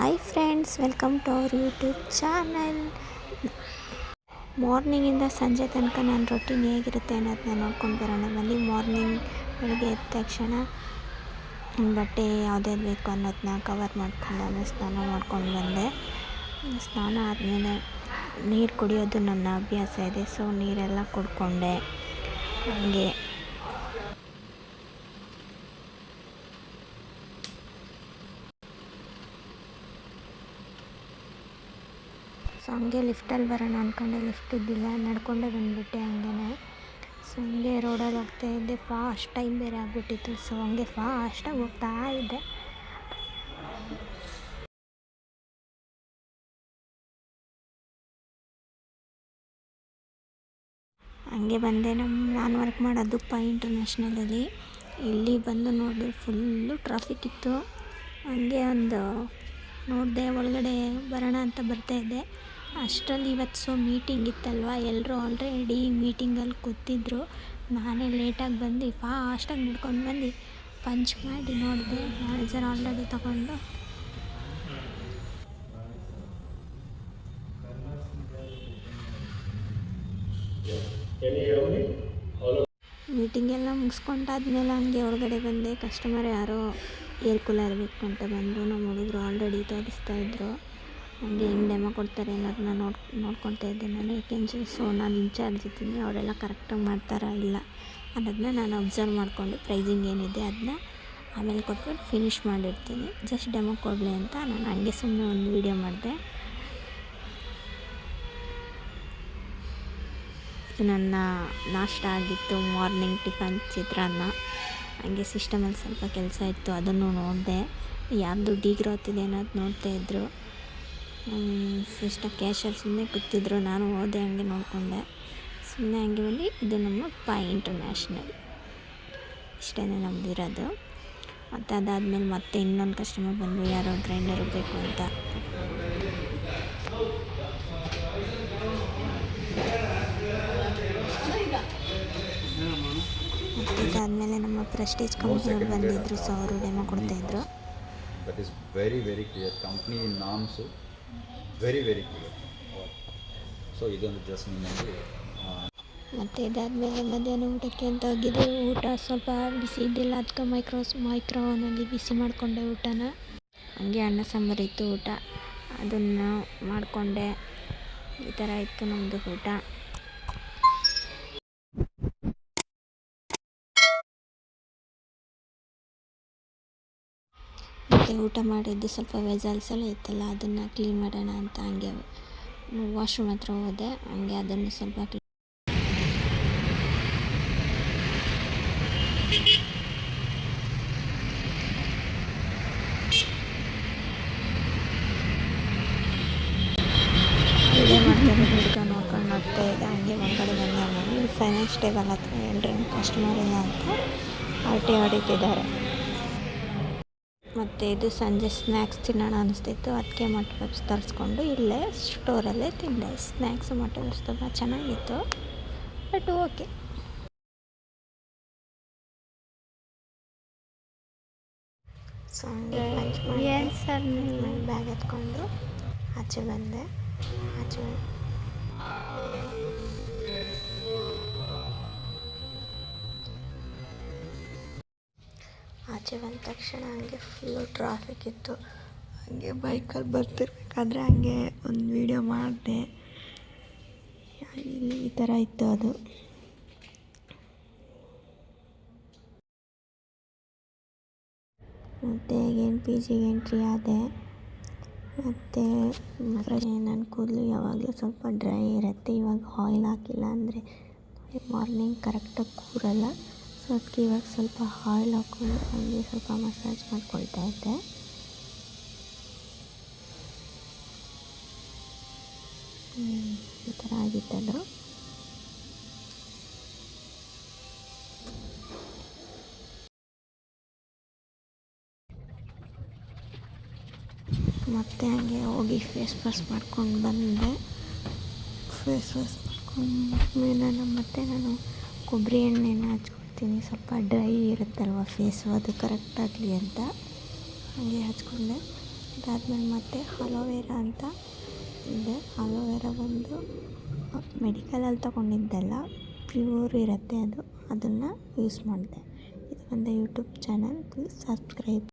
Hi friends, welcome to our YouTube channel. ಮಾರ್ನಿಂಗಿಂದ ಸಂಜೆ ತನಕ ನನ್ನ ರೊಟೀನ್ ಹೇಗಿರುತ್ತೆ ಅನ್ನೋದನ್ನ ನೋಡ್ಕೊಂಡು ಬರೋಣ ಬನ್ನಿ. ಮಾರ್ನಿಂಗ್ ಬೆಳಗ್ಗೆ ಎದ್ದ ತಕ್ಷಣ ಬಟ್ಟೆ ಯಾವುದ್ಯಾವ್ದು ಬೇಕು ಅನ್ನೋದನ್ನ ಕವರ್ ಮಾಡ್ಕೊಂಡು ಆಮೇಲೆ ಸ್ನಾನ ಮಾಡ್ಕೊಂಡು ಬಂದೆ. ಸ್ನಾನ ಆದಮೇಲೆ ನೀರು ಕುಡಿಯೋದು ನನ್ನ ಅಭ್ಯಾಸ ಇದೆ, ಸೊ ನೀರೆಲ್ಲ ಕುಡ್ಕೊಂಡೆ. ಹಾಗೆ ಹಂಗೆ ಲಿಫ್ಟಲ್ಲಿ ಬರೋಣ ಅಂದ್ಕೊಂಡೆ, ಲಿಫ್ಟ್ ಇದ್ದಿಲ್ಲ, ನಡ್ಕೊಂಡೇ ಬಂದುಬಿಟ್ಟೆ. ಸೊ ಹಂಗೆ ರೋಡಲ್ಲಿ ಹೋಗ್ತಾಯಿದ್ದೆ. ಫಾಸ್ಟ್ ಟೈಮ್ ಬೇರೆ ಆಗಿಬಿಟ್ಟಿತ್ತು, ಸೊ ಹಂಗೆ ಫಾಸ್ಟಾಗಿ ಹೋಗ್ತಾ ಇದ್ದೆ. ಹಂಗೆ ಬಂದೆ. ನಾನು ವರ್ಕ್ ಮಾಡೋದು ಇಂಟರ್ನ್ಯಾಷನಲಲ್ಲಿ. ಇಲ್ಲಿ ಬಂದು ನೋಡಿದ್ರೆ ಫುಲ್ಲು ಟ್ರಾಫಿಕ್ ಇತ್ತು. ಹಂಗೆ ಒಂದು ನೋಡಿದೆ, ಒಳಗಡೆ ಬರೋಣ ಅಂತ ಬರ್ತಾಯಿದ್ದೆ. ಅಷ್ಟರಲ್ಲಿ ಇವತ್ತು ಮೀಟಿಂಗ್ ಇತ್ತಲ್ವ, ಎಲ್ಲರೂ ಆಲ್ರೆಡಿ ಮೀಟಿಂಗಲ್ಲಿ ಕೂತಿದ್ರು. ನಾನೇ ಲೇಟಾಗಿ ಬಂದು ಫಾಸ್ಟಾಗಿ ನಡ್ಕೊಂಡು ಬಂದು ಪಂಚ್ ಮಾಡಿ ನೋಡಿದೆ, ಮ್ಯಾನೇಜರ್ ಆಲ್ರೆಡಿ ತಗೊಂಡು ಮೀಟಿಂಗೆಲ್ಲ ಮುಗಿಸ್ಕೊಂಡಾದ್ಮೇಲೆ ಹಂಗೆ ಒಳಗಡೆ ಬಂದೆ. ಕಸ್ಟಮರ್ ಯಾರೋ ಏರ್ ಕೂಲರ್ ಬೇಕು ಅಂತ ಬಂದರು. ನಮ್ಮ ಹುಡುಗರು ಆಲ್ರೆಡಿ ತೋರಿಸ್ತಾಯಿದ್ರು. ಹಂಗೆ ಹೆಂಗೆ ಡೆಮೋ ಕೊಡ್ತಾರೆ ಅನ್ನೋದನ್ನ ನೋಡ್ಕೊತಾ ಇದ್ದೆ ನಾನು. ಏಕೆಂದರೆ ನಾನು ಇನ್ಚಾರ್ಜ್ ಇದ್ದೀನಿ, ಅವರೆಲ್ಲ ಕರೆಕ್ಟಾಗಿ ಮಾಡ್ತಾರಾ ಇಲ್ಲ ಅನ್ನೋದನ್ನ ನಾನು ಅಬ್ಸರ್ವ್ ಮಾಡಿಕೊಂಡು ಪ್ರೈಸಿಂಗ್ ಏನಿದೆ ಅದನ್ನ ಆಮೇಲೆ ಕೊಟ್ಬಿಟ್ಟು ಫಿನಿಷ್ ಮಾಡಿರ್ತೀನಿ. ಜಸ್ಟ್ ಡೆಮೋ ಕೊಡಲಿ ಅಂತ ನಾನು ಹಂಗೆ ಸುಮ್ಮನೆ ಒಂದು ವೀಡಿಯೋ ಮಾಡಿದೆ. ಇದು ನನ್ನ ನಾಷ್ಟ ಆಗಿತ್ತು, ಮಾರ್ನಿಂಗ್ ಟಿಫನ್ ಚಿತ್ರಾನ್ನ. ಹಂಗೆ ಸಿಸ್ಟಮಲ್ಲಿ ಸ್ವಲ್ಪ ಕೆಲಸ ಇತ್ತು, ಅದನ್ನು ನೋಡಿದೆ. ಯಾರ್ದು ಡಿಗ್ರೋತ್ ಇದೆ ಅನ್ನೋದು ನೋಡ್ತಾಯಿದ್ರು. ಸಿಸ್ಟರ್ ಕ್ಯಾಶರ್ ಸುಮ್ಮನೆ ಕೂತಿದ್ರು, ನಾನು ಹೋದೆ, ಹಂಗೆ ನೋಡಿಕೊಂಡೆ. ಸುಮ್ಮನೆ ಹಂಗೆ ಬಂದು ಇದು ನಮ್ಮ ಇಂಟರ್ನ್ಯಾಷನಲ್. ಇಷ್ಟೇ ನಮ್ಮದಿರೋದು. ಮತ್ತು ಅದಾದಮೇಲೆ ಮತ್ತೆ ಇನ್ನೊಂದು ಕಸ್ಟಮರ್ ಬಂದರು, ಯಾರೋ ಗ್ರೈಂಡರು ಬೇಕು ಅಂತ. ಮತ್ತು ಇದಾದಮೇಲೆ ನಮ್ಮ ಪ್ರೆಸ್ಟೀಜ್ ಕಂಪ್ನಿಯವ್ರು ಬಂದಿದ್ದರು, ಸೊ ಅವರು ಡೆಮೋ ಕೊಡ್ತಾಯಿದ್ರು. That is very clear. Company norms very clear. So ಇದೊಂದು ಜಸ್ಟ್ ನಿಮ್ಮಲ್ಲಿ. ಮತ್ತು ಇದಾದಮೇಲೆ ಮಧ್ಯಾಹ್ನ ಊಟಕ್ಕೆ ಅಂತ ಹೋಗಿದ್ದೆ. ಊಟ ಸ್ವಲ್ಪ ಬಿಸಿ ಇದ್ದಿಲ್ಲ, ಅದಕ್ಕೆ ಮೈಕ್ರೋನಲ್ಲಿ ಬಿಸಿ ಮಾಡಿಕೊಂಡೆ ಊಟನ. ಹಂಗೆ ಅನ್ನ ಸಾಂಬಾರು ಇತ್ತು ಊಟ, ಅದನ್ನು ಮಾಡಿಕೊಂಡೆ. ಈ ಥರ ಇತ್ತು ನಮ್ಮದು ಊಟ. ಮತ್ತು ಊಟ ಮಾಡಿದ್ದು ಸ್ವಲ್ಪ ವೆಜಲ್ಸ್ ಎಲ್ಲ ಇತ್ತಲ್ಲ, ಅದನ್ನು ಕ್ಲೀನ್ ಮಾಡೋಣ ಅಂತ ಹಂಗೆ ವಾಶ್ರೂಮ್ ಹತ್ರ ಹೋದೆ. ಹಂಗೆ ಅದನ್ನು ಸ್ವಲ್ಪ ಇದೇ ಮಾಡ್ತಾರೆ. ಹುಡುಗ ನೋಡ್ಕೊಂಡು ನೋಡ್ತಾ ಇದೆ. ಹಂಗೆ ಹೊರಗಡೆ ಬಂದೆ. ನಾನು ಫೈನಾನ್ಸ್ ಟೇಬಲ್ ಹತ್ರ ಎಲ್ಲರೂ ಕಸ್ಟಮರ್ ಇಲ್ಲ ಅಂತ ಆಡಿಟ್ಟಿದ್ದಾರೆ. ಮತ್ತು ಇದು ಸಂಜೆ ಸ್ನ್ಯಾಕ್ಸ್ ತಿನ್ನೋಣ ಅನಿಸ್ತಿತ್ತು, ಅದಕ್ಕೆ ಮೊಟ್ಟೆ ಪಪ್ಸ್ ತರಿಸ್ಕೊಂಡು ಇಲ್ಲೇ ಸ್ಟೋರಲ್ಲೇ ತಿಂದೆ. ಸ್ನ್ಯಾಕ್ಸ್ ಮೊಟ್ಟೆ ಪಪ್ಸ್ ತುಂಬ ಚೆನ್ನಾಗಿತ್ತು, ಬಟ್ ಓಕೆ. ಸೊ ಹಂಗೆ ಏನು ಸರ್ ಬ್ಯಾಗ್ ಎತ್ಕೊಂಡು ಆಚೆ ಬಂದೆ. ಆಚೆ ಬಂದ ತಕ್ಷಣ ಹಂಗೆ ಫುಲ್ಲು ಟ್ರಾಫಿಕ್ ಇತ್ತು. ಹಂಗೆ ಬೈಕಲ್ಲಿ ಬರ್ತಿರ್ಬೇಕಾದ್ರೆ ಹಂಗೆ ಒಂದು ವೀಡಿಯೋ ಮಾಡಿದೆ. ಇಲ್ಲಿ ಈ ಥರ ಇತ್ತು ಅದು. ಮತ್ತು ಏನು PGಗೆ ಎಂಟ್ರಿ ಆದೆ. ಮತ್ತು ನನ್ನ ಕೂದಲು ಯಾವಾಗಲೂ ಸ್ವಲ್ಪ ಡ್ರೈ ಇರುತ್ತೆ. ಇವಾಗ ಆಯಿಲ್ ಹಾಕಿಲ್ಲ ಅಂದರೆ ಮಾರ್ನಿಂಗ್ ಕರೆಕ್ಟಾಗಿ ಕೂರಲ್ಲ. ಸೊ ಅದಕ್ಕೆ ಇವಾಗ ಸ್ವಲ್ಪ ಆಯಿಲ್ ಹಾಕ್ಕೊಂಡು ಹಂಗೆ ಸ್ವಲ್ಪ ಮಸಾಜ್ ಮಾಡ್ಕೊಳ್ತಾ ಇದ್ದೆ. ಈ ಥರ ಆಗಿತ್ತದು. ಮತ್ತು ಹಂಗೆ ಹೋಗಿ ಫೇಸ್ ವಾಶ್ ಮಾಡ್ಕೊಂಡು ಬಂದೆ. ಫೇಸ್ ವಾಶ್ ಮಾಡ್ಕೊಂಡ್ಮೇಲೆ ನಾನು ಕೊಬ್ಬರಿ ಎಣ್ಣೆನ ಹಚ್ಕೊಳ್ತೀನಿ. ಸ್ವಲ್ಪ ಡ್ರೈ ಇರುತ್ತಲ್ವ ಫೇಸು, ಅದು ಕರೆಕ್ಟಾಗಲಿ ಅಂತ ಹಂಗೆ ಹಚ್ಕೊಂಡೆ. ಅದಾದಮೇಲೆ ಮತ್ತೆ ಅಲೋವೆರಾ ಅಂತ ಇದೆ. ಅಲೋವೆರಾ ಬಂದು ಮೆಡಿಕಲಲ್ಲಿ ತೊಗೊಂಡಿದ್ದೆಲ್ಲ ಪ್ಯೂರ್ ಇರುತ್ತೆ, ಅದನ್ನು ಯೂಸ್ ಮಾಡಿದೆ. ಇದು ಒಂದು ಯೂಟ್ಯೂಬ್ ಚಾನಲ್, ಪ್ಲೀಸ್ ಸಬ್ಸ್ಕ್ರೈಬ್.